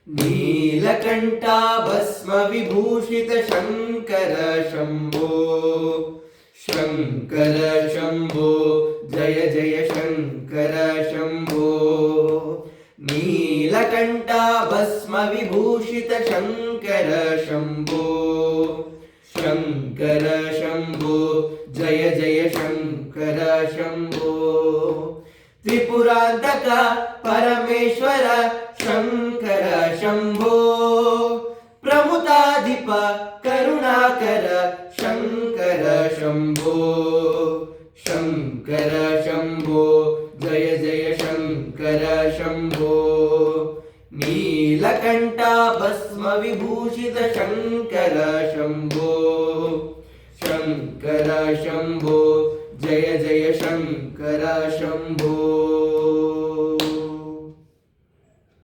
नीलकण्ठा भस्मविभूषित शङ्कर शम्भो शङ्कर शम्भो जय जय शङ्कर शम्भो नीलकण्ठा भस्मविभूषित शङ्कर शम्भो शङ्कर शम्भो जय जय शङ्कर शम्भो त्रिपुरान्तक परमेश्वर शङ्कर शम्भो प्रमुताधिप करुणाकर शङ्कर शम्भो शङ्कर शम्भो जय जय शङ्कर शम्भो नीलकण्ठा भस्मविभूषित शङ्कर शम्भो शङ्कर शम्भो जय जय शङ्कर शम्भो